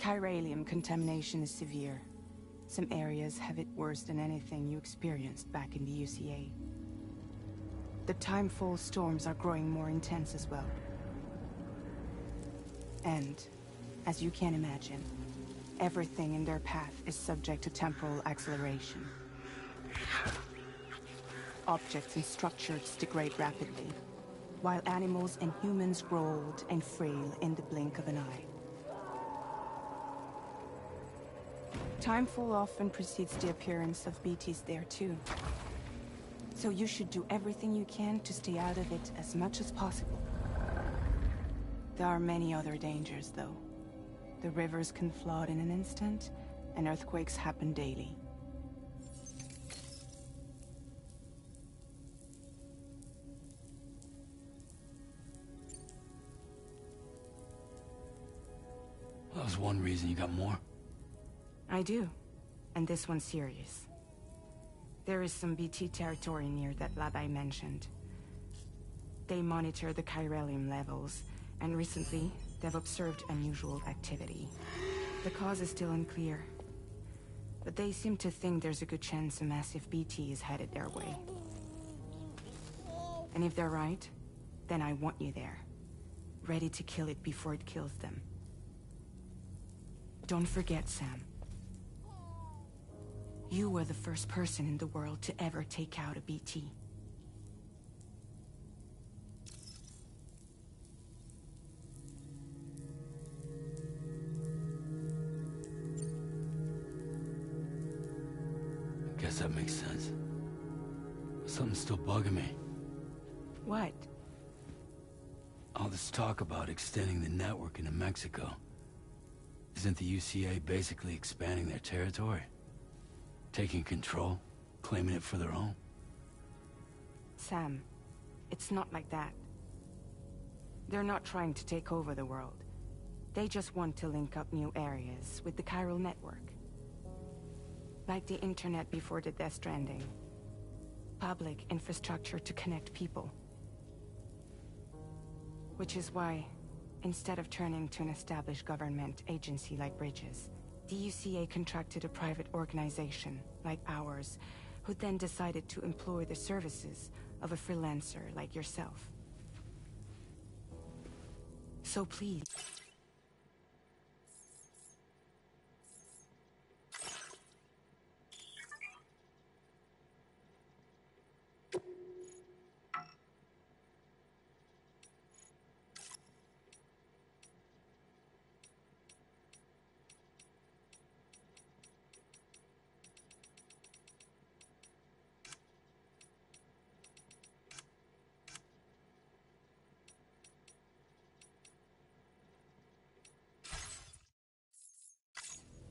Chiralium contamination is severe. Some areas have it worse than anything you experienced back in the UCA. The timefall storms are growing more intense as well. And, as you can imagine, everything in their path is subject to temporal acceleration. Objects and structures degrade rapidly, while animals and humans grow old and frail in the blink of an eye. Timefall often precedes the appearance of BTs there too. So you should do everything you can to stay out of it as much as possible. There are many other dangers though. The rivers can flood in an instant, and earthquakes happen daily. That was one reason. You got more? I do, and this one's serious. There is some BT territory near that lab I mentioned. They monitor the chiralium levels, and recently, they've observed unusual activity. The cause is still unclear, but they seem to think there's a good chance a massive BT is headed their way. And if they're right, then I want you there, ready to kill it before it kills them. Don't forget, Sam. You were the first person in the world to ever take out a BT. Guess that makes sense. Something's still bugging me. What? All this talk about extending the network into Mexico. Isn't the UCA basically expanding their territory? Taking control, claiming it for their own? Sam, it's not like that. They're not trying to take over the world. They just want to link up new areas with the chiral network. Like the internet before the Stranding. Public infrastructure to connect people. Which is why, instead of turning to an established government agency like Bridges, the UCA contracted a private organization, like ours, who then decided to employ the services of a freelancer like yourself. So please...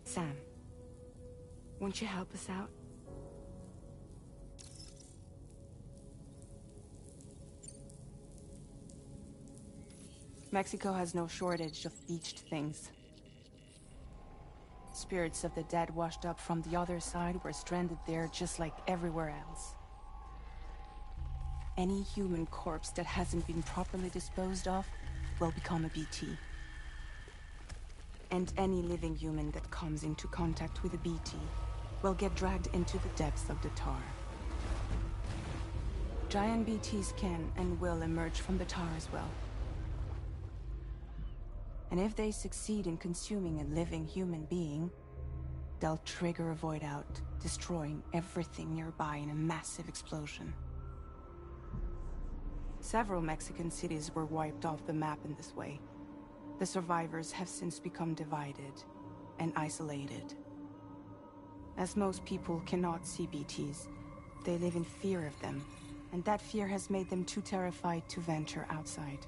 Sam, won't you help us out? Mexico has no shortage of beached things. Spirits of the dead washed up from the other side were stranded there just like everywhere else. Any human corpse that hasn't been properly disposed of will become a BT. And any living human that comes into contact with a BT will get dragged into the depths of the tar. Giant BTs can and will emerge from the tar as well. And if they succeed in consuming a living human being, they'll trigger a void out, destroying everything nearby in a massive explosion. Several Mexican cities were wiped off the map in this way. The survivors have since become divided and isolated. As most people cannot see BTs, they live in fear of them, and that fear has made them too terrified to venture outside.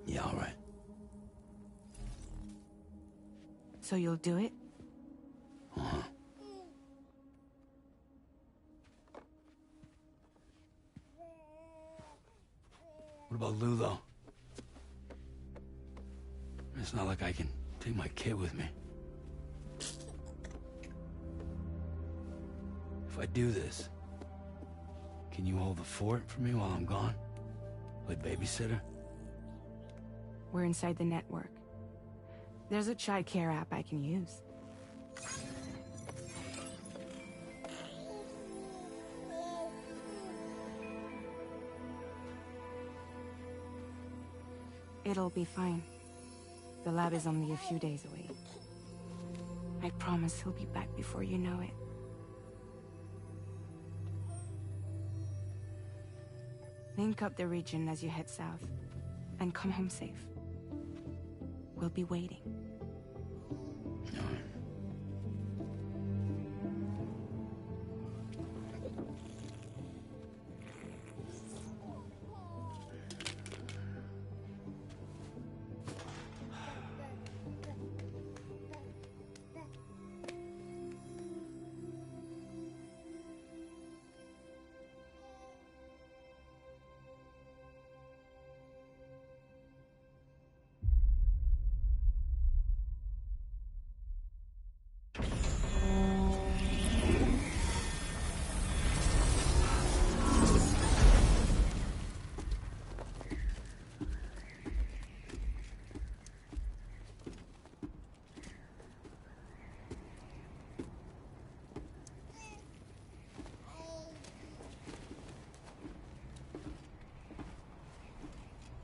Yeah, all right. So you'll do it? Uh-huh. What about Lou, though? It's not like I can take my kid with me. I do this, can you hold the fort for me while I'm gone? Play babysitter? We're inside the network. There's a child care app I can use. It'll be fine. The lab is only a few days away. I promise he'll be back before you know it. Link up the region as you head south, and come home safe. We'll be waiting.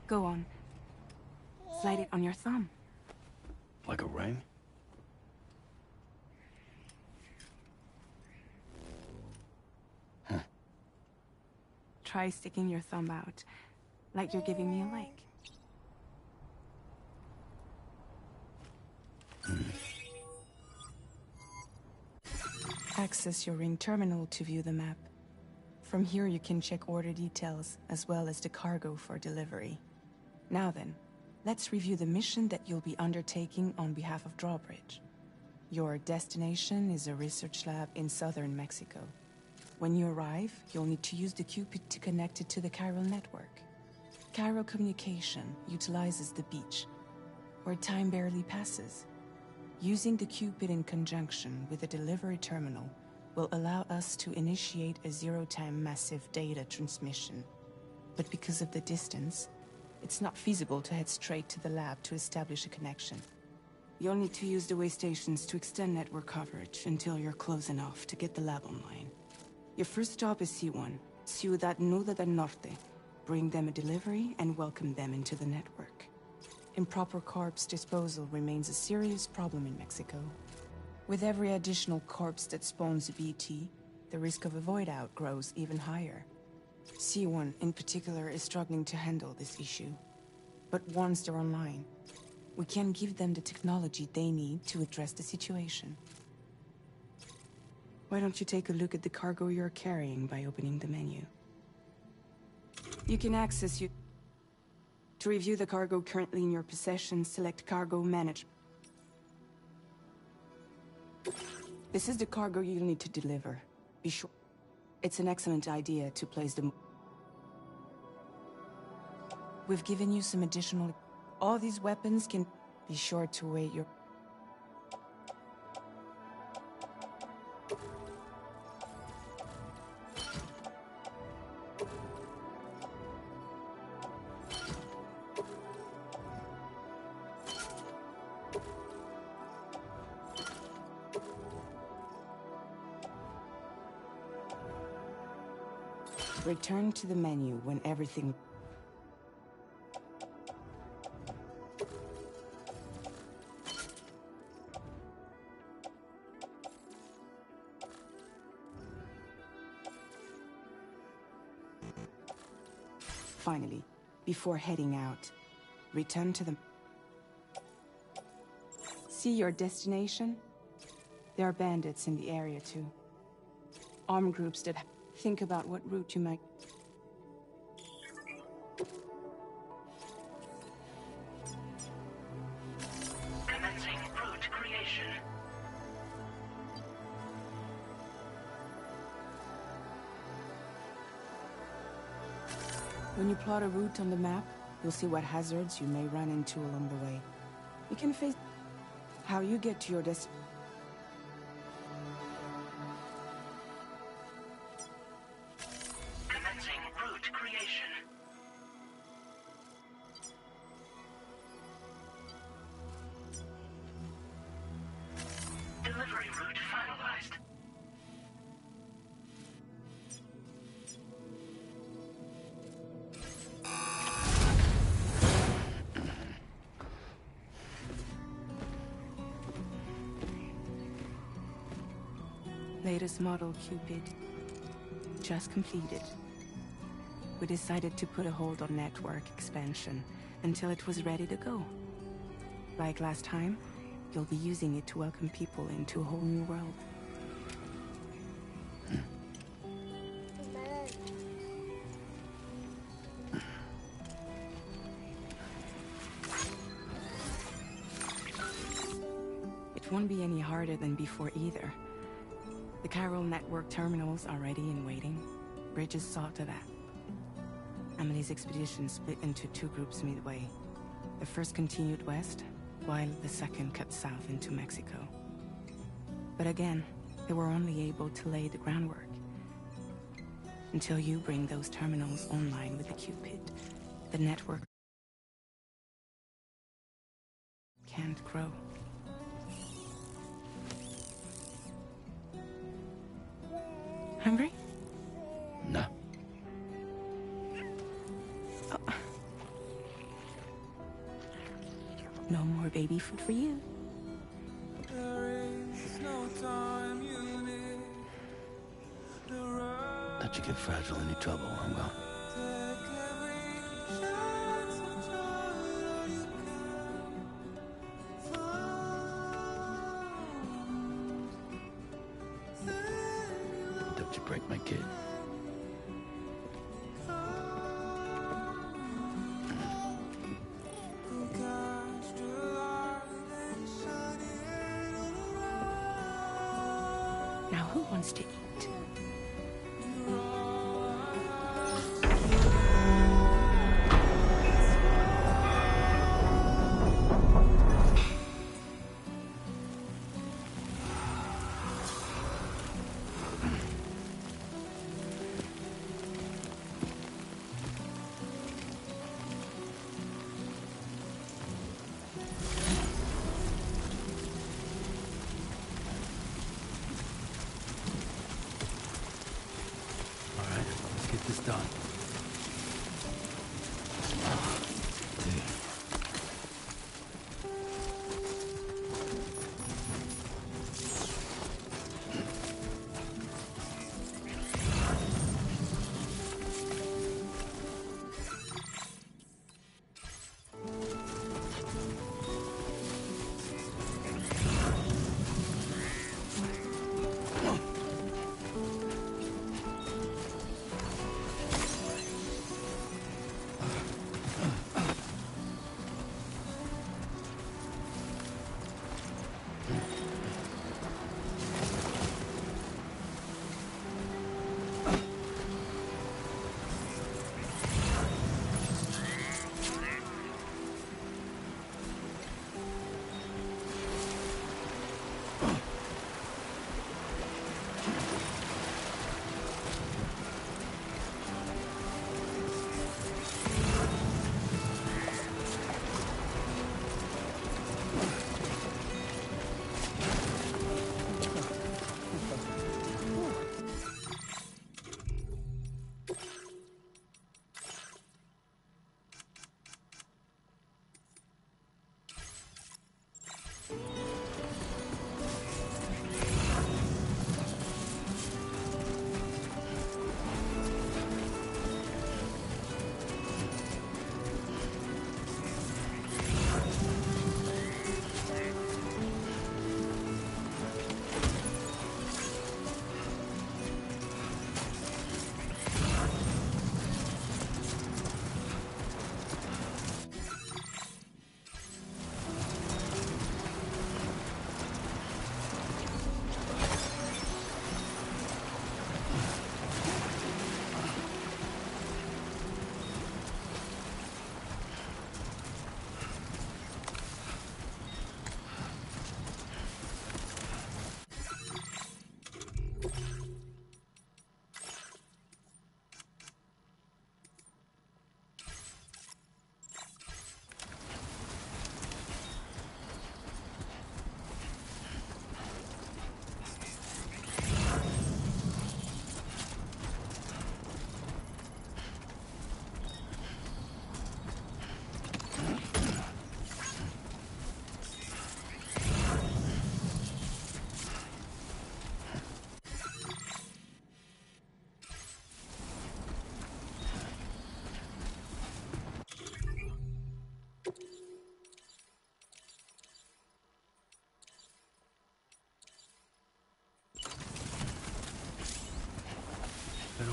Go on. Slide it on your thumb. Like a ring? Huh. Try sticking your thumb out, like you're giving me a like. Access your ring terminal to view the map. From here you can check order details, as well as the cargo for delivery. Now then, let's review the mission that you'll be undertaking on behalf of Drawbridge. Your destination is a research lab in southern Mexico. When you arrive, you'll need to use the Cupid to connect it to the chiral network. Chiral communication utilizes the beach, where time barely passes. Using the Cupid in conjunction with the delivery terminal will allow us to initiate a zero-time massive data transmission. But because of the distance, it's not feasible to head straight to the lab to establish a connection. You'll need to use the way stations to extend network coverage until you're close enough to get the lab online. Your first stop is C1, Ciudad Nuda del Norte. Bring them a delivery and welcome them into the network. Improper corpse disposal remains a serious problem in Mexico. With every additional corpse that spawns a BT, the risk of a void out grows even higher. C1 in particular is struggling to handle this issue. But once they're online, we can give them the technology they need to address the situation. Why don't you take a look at the cargo you're carrying by opening the menu? You can access To review the cargo currently in your possession, select Cargo Management. This is the cargo you'll need to deliver. Be sure. It's an excellent idea to place them. We've given you some additional... All these weapons can... Be sure to wait your... Return to the menu when everything... Finally, before heading out, return to the... See your destination? There are bandits in the area too. Armed groups that... Think about what route you might... Commencing route creation. When you plot a route on the map, you'll see what hazards you may run into along the way. You can face... How you get to your destination. Latest model, Cupid. Just completed. We decided to put a hold on network expansion until it was ready to go. Like last time, you'll be using it to welcome people into a whole new world. It won't be any harder than before either. The chiral network terminals are ready and waiting. Bridges saw to that. Emily's expedition split into two groups midway. The first continued west, while the second cut south into Mexico. But again, they were only able to lay the groundwork. Until you bring those terminals online with the Cupid, the network can't grow. Hungry? No. Oh. No more baby food for you. Don't you get fragile any trouble while I'm gone. Don't you break my kid. Now who wants to eat? Get this done.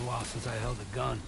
while since I held a gun.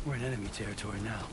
We're in enemy territory now.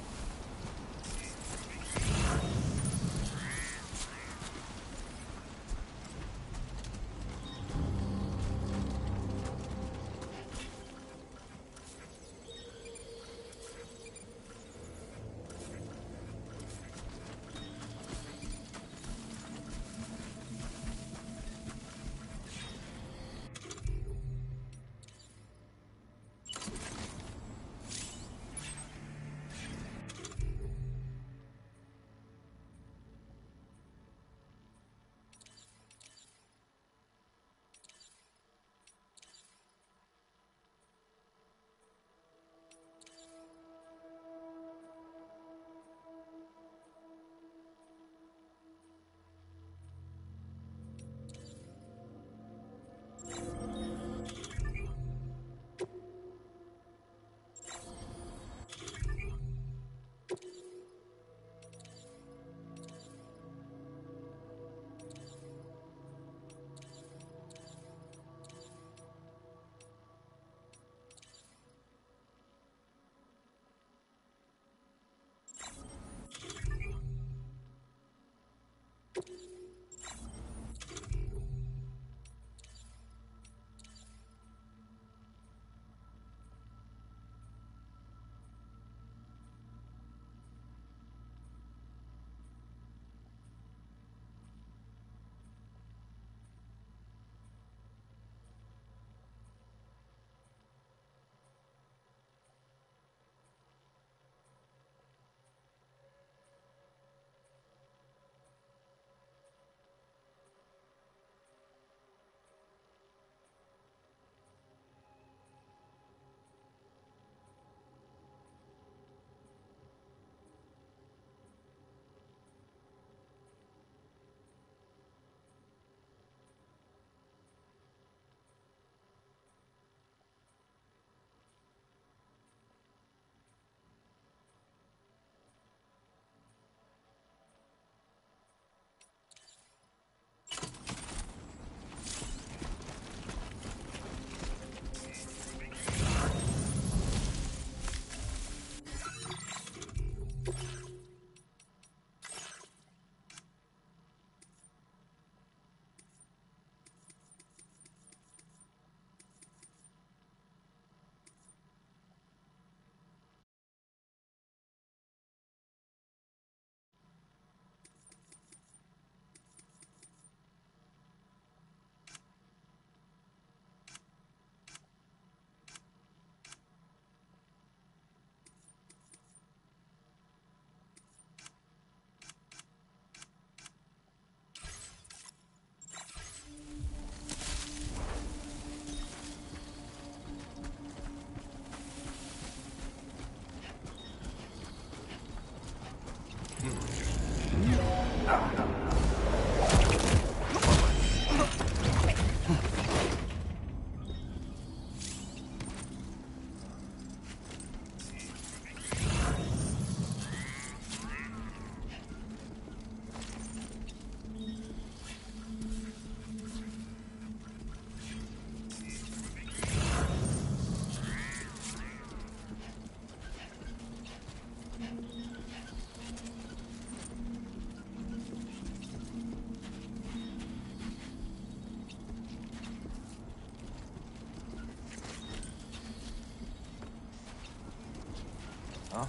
huh?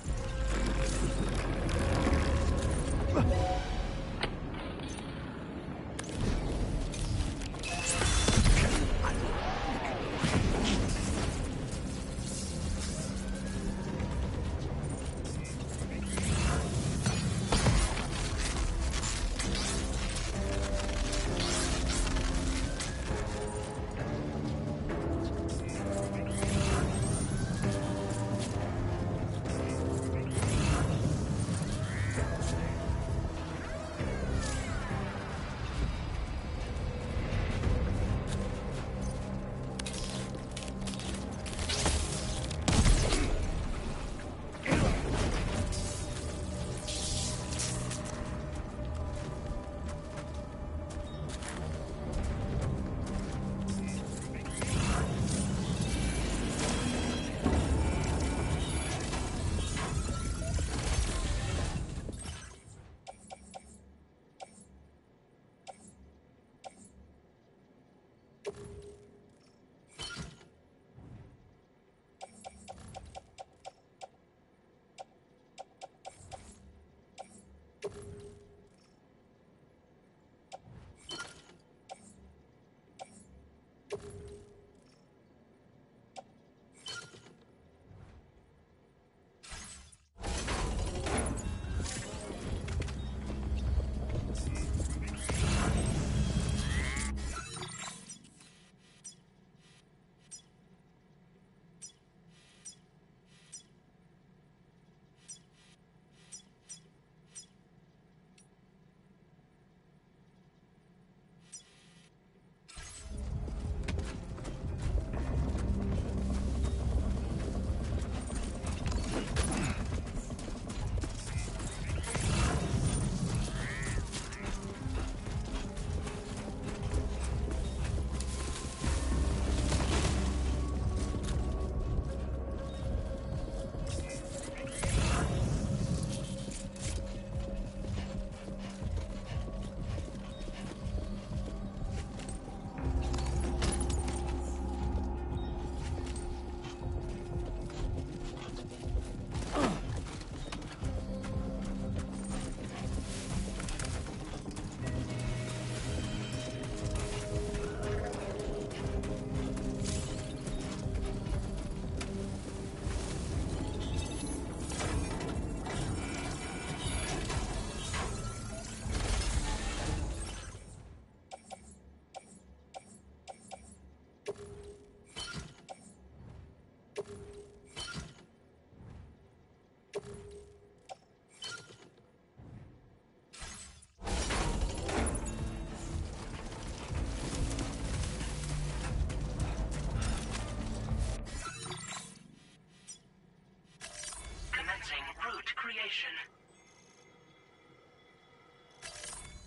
Commencing route creation.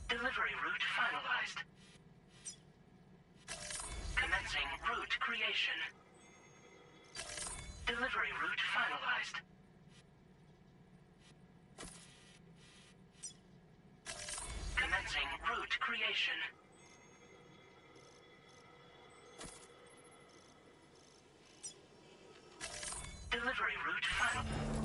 Delivery route finalized. Commencing route creation. Delivery route finalized. Commencing route creation. Delivery route final.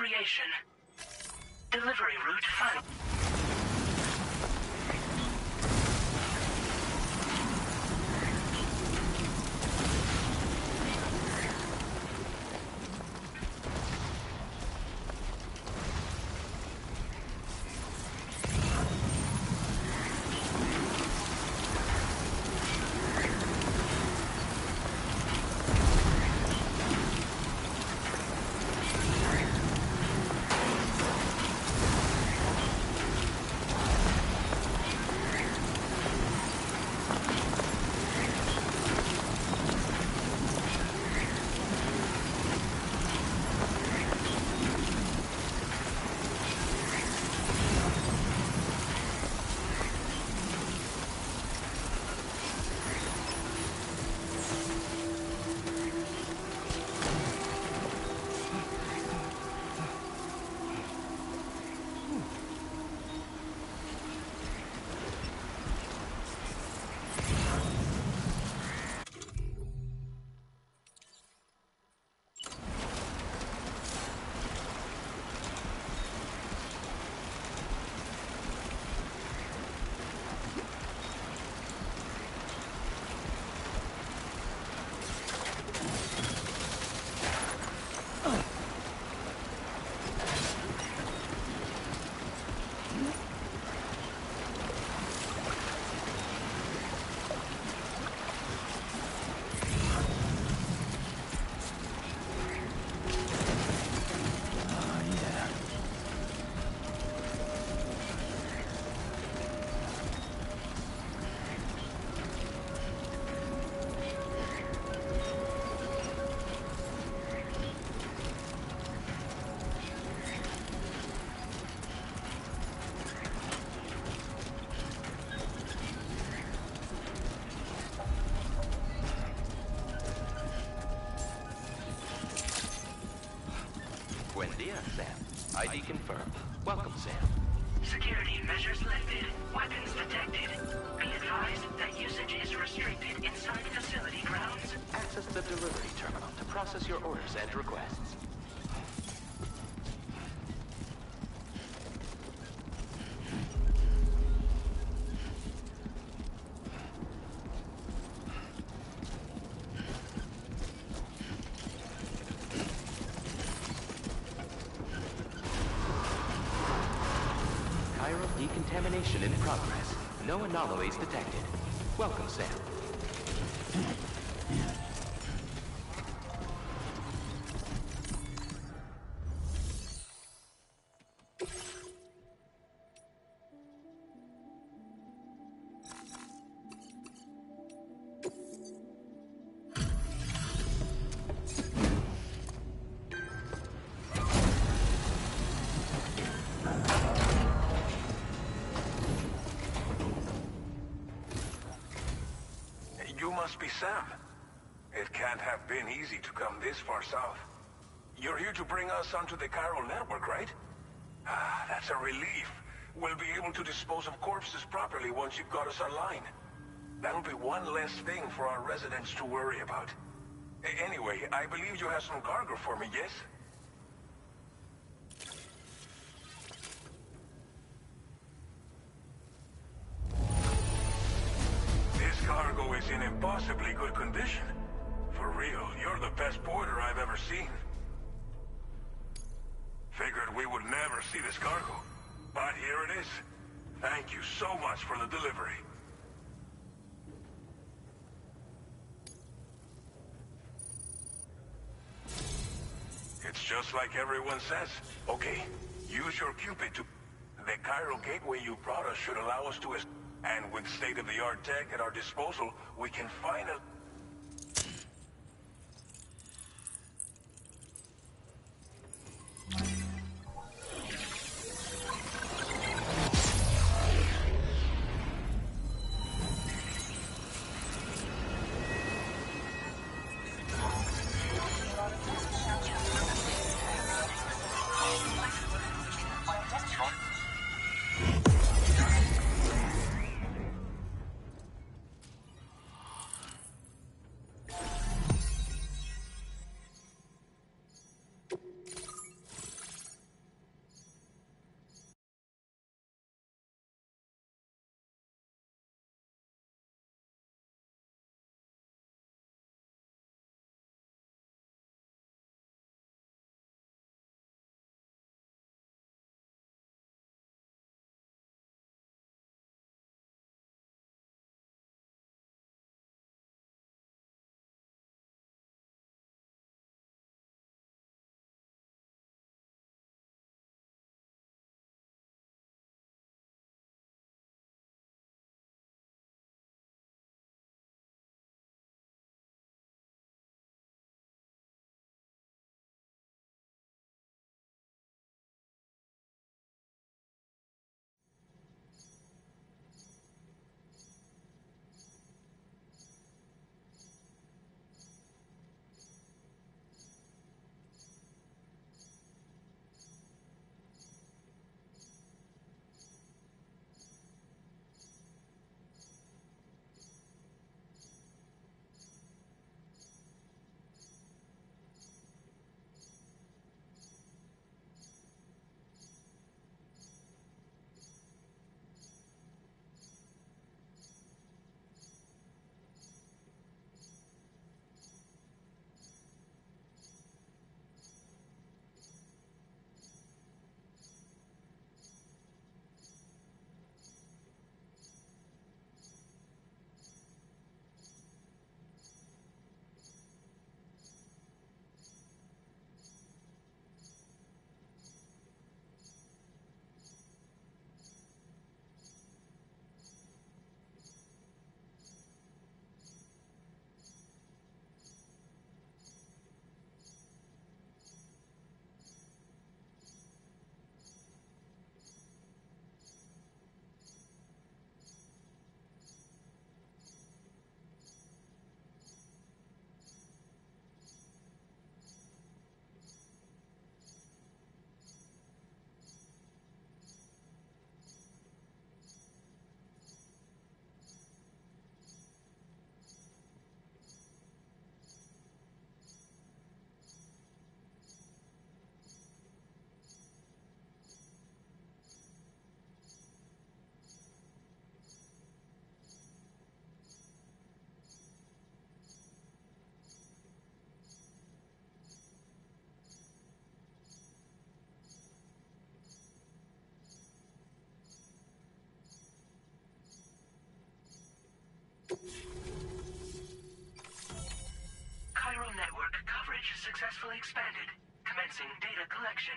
creation. Delivery route final. ID confirmed. Welcome, Sam. Security measures lifted. Weapons detected. Be advised that usage is restricted inside facility grounds. Access the delivery terminal to process your orders and requests. Decontamination in progress. No anomalies detected. Welcome, Sam. You must be Sam. It can't have been easy to come this far south. You're here to bring us onto the chiral network, right? Ah, that's a relief. We'll be able to dispose of corpses properly once you've got us online. That'll be one less thing for our residents to worry about. Anyway, I believe you have some cargo for me, yes? This cargo is in impossibly good condition. For real, you're the best porter I've ever seen. Figured we would never see this cargo, but here it is. Thank you so much for the delivery. It's just like everyone says. Okay, use your Cupid to... The chiral gateway you brought us should allow us to... And with state-of-the-art tech at our disposal, we can finally... successfully expanded. Commencing data collection.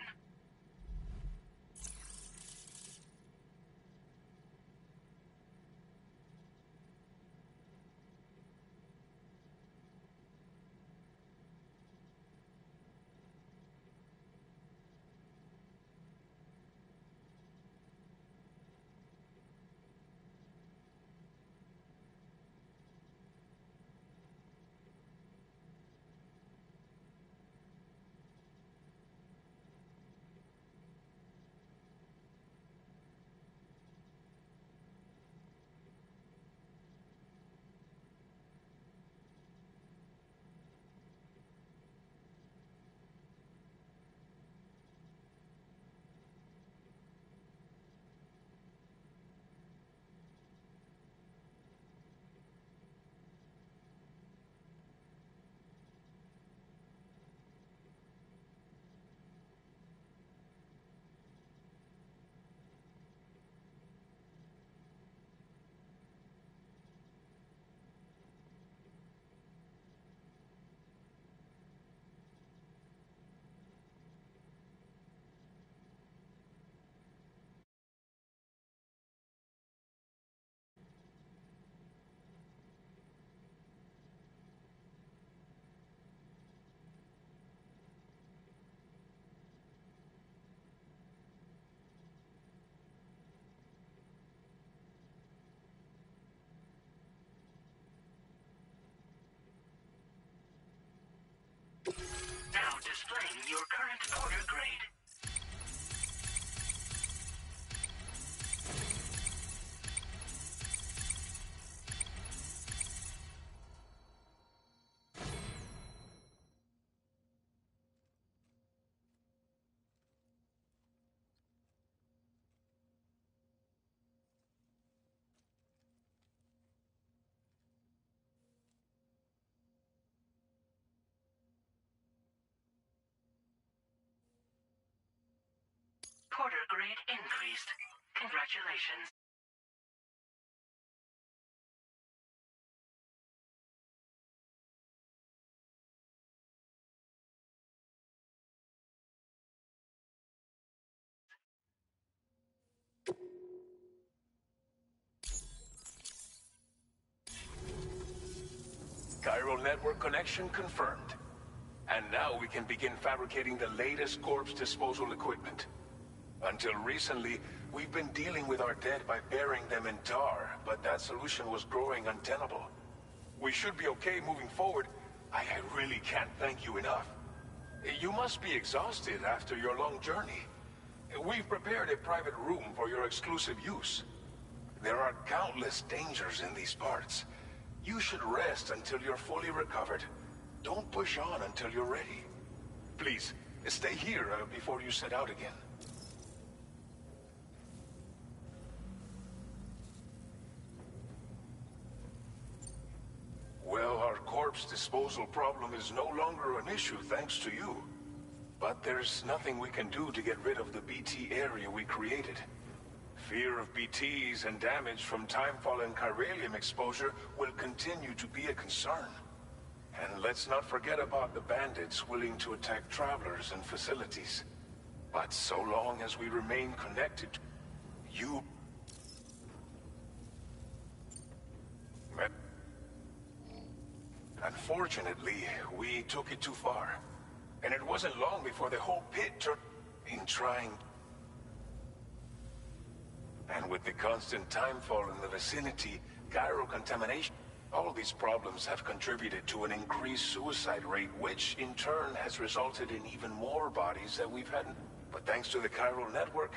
Now displaying your current order grade. Porter grade increased. Congratulations. Chiral network connection confirmed. And now we can begin fabricating the latest corpse disposal equipment. Until recently, we've been dealing with our dead by burying them in tar, but that solution was growing untenable. We should be okay moving forward. I really can't thank you enough. You must be exhausted after your long journey. We've prepared a private room for your exclusive use. There are countless dangers in these parts. You should rest until you're fully recovered. Don't push on until you're ready. Please, stay here before you set out again. Well, our corpse disposal problem is no longer an issue thanks to you. But there's nothing we can do to get rid of the BT area we created. Fear of BTs and damage from timefall and chiralium exposure will continue to be a concern. And let's not forget about the bandits willing to attack travelers and facilities. But so long as we remain connected, you... Unfortunately, we took it too far. And it wasn't long before the whole pit turned in trying... And with the constant timefall in the vicinity, gyro contamination, all these problems have contributed to an increased suicide rate, which in turn has resulted in even more bodies that we've had. But thanks to the chiral network,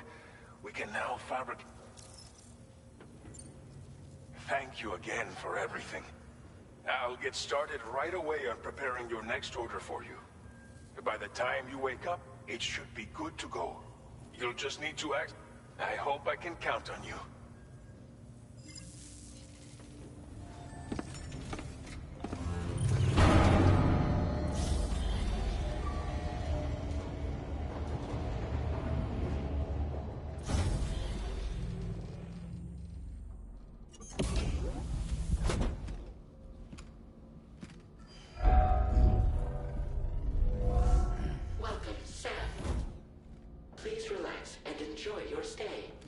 we can now fabricate... Thank you again for everything. I'll get started right away on preparing your next order for you. By the time you wake up, it should be good to go. You'll just need to act... I hope I can count on you. enjoy your stay.